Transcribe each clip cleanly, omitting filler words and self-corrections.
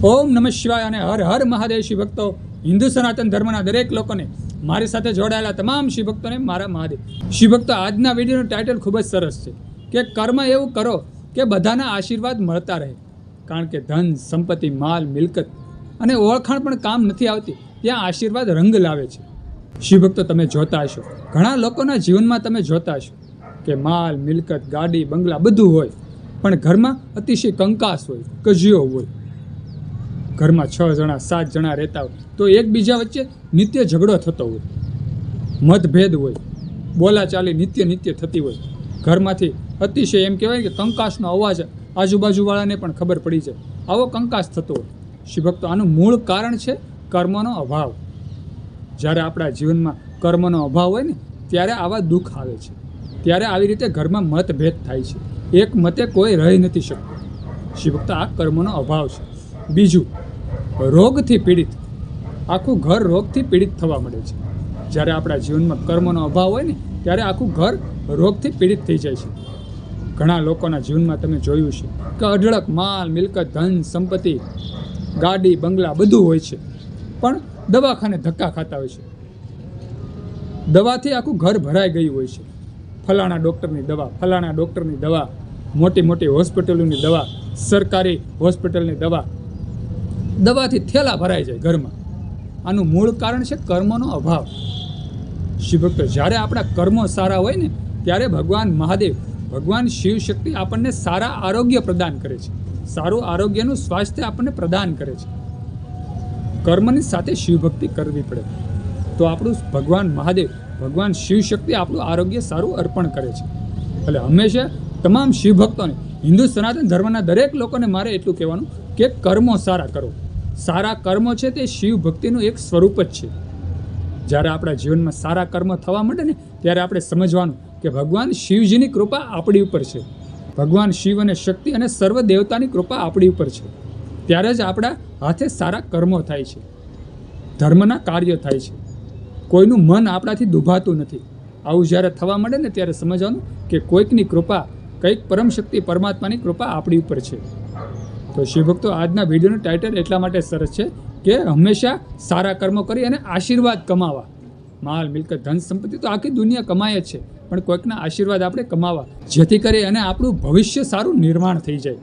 ઓમ નમઃ શિવાય અને હર હર મહાદેવ શિવ ભક્તો, હિન્દુ સનાતન ધર્મના દરેક લોકોને, મારી સાથે જોડાયેલા તમામ શિવ ભક્તોને મારા મહાદેવ. શિવ ભક્તો, આજના વિડીયોનું ટાઇટલ ખૂબ જ સરસ છે કે કર્મ એવું કરો કે બધાના આશીર્વાદ મળતા રહે. કારણ કે ધન, સંપત્તિ, માલ, મિલકત અને ઓળખાણ પણ કામ નથી આવતી, ત્યાં આશીર્વાદ રંગ લાવે છે. શિવ ભક્તો, તમે જોતા હશો, ઘણા લોકોના જીવનમાં તમે જોતા હશો કે માલ, મિલકત, ગાડી, બંગલા બધું હોય, પણ ઘરમાં અતિશય કંકાસ હોય, કજિયો હોય. ઘરમાં 6 જણા 7 જણા રહેતા હોય તો એકબીજા વચ્ચે નિત્ય ઝઘડો થતો હોય, મતભેદ હોય, બોલાચાલી નિત્ય થતી હોય. ઘરમાંથી અતિશય એમ કહેવાય કે કંકાસનો અવાજ આજુબાજુવાળાને પણ ખબર પડી જાય, આવો કંકાસ થતો હોય. શિવભક્તો, આનું મૂળ કારણ છે કર્મનો અભાવ. જ્યારે આપણા જીવનમાં કર્મનો અભાવ હોય ને ત્યારે આવા દુઃખ આવે છે, ત્યારે આવી રીતે ઘરમાં મતભેદ થાય છે, એક મતે કોઈ રહી નથી શકતું. શિવભક્તો, આ કર્મનો અભાવ છે. બીજું, રોગથી પીડિત, આખું ઘર રોગથી પીડિત થવા મળે છે. જ્યારે આપણા જીવનમાં કર્મનો અભાવ હોય ને ત્યારે આખું ઘર રોગથી પીડિત થઈ જાય છે. ઘણા લોકોના જીવનમાં તમે જોયું છે કે અઢળક માલ, મિલકત, ધન, સંપત્તિ, ગાડી, બંગલા બધું હોય છે, પણ દવાખાને ધક્કા ખાતા હોય છે. દવાથી આખું ઘર ભરાઈ ગયું હોય છે. ફલાણા ડૉક્ટરની દવા, મોટી હોસ્પિટલોની દવા, સરકારી હોસ્પિટલની દવાથી થેલા ભરાઈ જાય ઘરમાં. આનું મૂળ કારણ છે કર્મનો અભાવ. શિવભક્તો, જ્યારે આપણા કર્મો સારા હોય ને ત્યારે ભગવાન મહાદેવ, ભગવાન શિવ શક્તિ આપણને સારા આરોગ્ય પ્રદાન કરે છે, સારું આરોગ્યનું સ્વાસ્થ્ય આપણને પ્રદાન કરે છે. કર્મની સાથે શિવભક્તિ કરવી પડે તો આપણું ભગવાન મહાદેવ, ભગવાન શિવ શક્તિ આપણું આરોગ્ય સારું અર્પણ કરે છે. એટલે હંમેશા તમામ શિવભક્તોને, હિન્દુ સનાતન ધર્મના દરેક લોકોને મારે એટલું કહેવાનું કે કર્મો સારા કરો. સારા કર્મો છે તે શિવ ભક્તિનું એક સ્વરૂપ જ છે. જ્યારે આપણા જીવનમાં સારા કર્મ થવા માંડે ને ત્યારે આપણે સમજવાનું કે ભગવાન શિવજીની કૃપા આપણી ઉપર છે, ભગવાન શિવ અને શક્તિ અને સર્વ દેવતાની કૃપા આપણી ઉપર છે. ત્યારે જ આપણા હાથે સારા કર્મો થાય છે, ધર્મના કાર્યો થાય છે. કોઈનું મન આપણાથી દુભાતું નથી. આવું જ્યારે થવા માંડે ને ત્યારે સમજવાનું કે કોઈકની કૃપા, કંઈક પરમ શક્તિ પરમાત્માની કૃપા આપણી ઉપર છે. તો શિવભક્તો, આજના વિડીયોનું ટાઇટલ એટલા માટે સરસ છે કે હંમેશા સારા કર્મો કરી અને આશીર્વાદ કમાવા. માલ, મિલકત, ધન, સંપત્તિ તો આખી દુનિયા કમાય જ છે, પણ કોઈકના આશીર્વાદ આપણે કમાવા, જેથી કરી અને આપણું ભવિષ્ય સારું નિર્માણ થઈ જાય.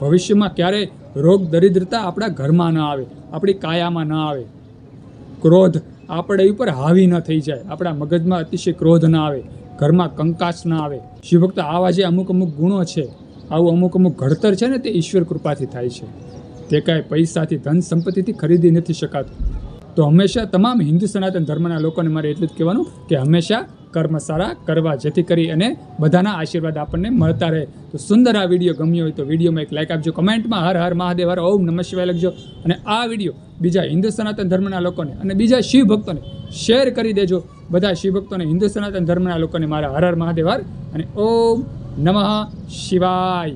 ભવિષ્યમાં ક્યારેય રોગ દરિદ્રતા આપણા ઘરમાં ન આવે, આપણી કાયામાં ન આવે, ક્રોધ આપણા ઉપર હાવી ન થઈ જાય, આપણા મગજમાં અતિશય ક્રોધ ન આવે, ઘરમાં કંકાસ ન આવે. શિવભક્તો, આવા જે અમુક ગુણો છે, આવું અમુક ઘડતર છે ને તે ઈશ્વર કૃપાથી થાય છે. તે કાંઈ પૈસાથી, ધન સંપત્તિથી ખરીદી નથી શકાતું. તો હંમેશા તમામ હિન્દુ સનાતન ધર્મના લોકોને મારે એટલું જ કહેવાનું કે હંમેશા કર્મ સારા કરવા, જેથી કરી અને બધાના આશીર્વાદ આપણને મળતા રહે. તો સુંદર આ વિડીયો ગમ્યો હોય તો વિડીયોમાં એક લાઇક આપજો, કમેન્ટમાં હર હર મહાદેવ, હર ઓમ નમઃ શિવાય લખજો, અને આ વિડીયો બીજા હિન્દુ સનાતન ધર્મના લોકોને અને બીજા શિવ ભક્તોને શેર કરી દેજો. બધા શિવ ભક્તોને, હિન્દુ સનાતન ધર્મના લોકોને મારા હર હર મહાદેવ, હર અને ઓમ નમઃ શિવાય.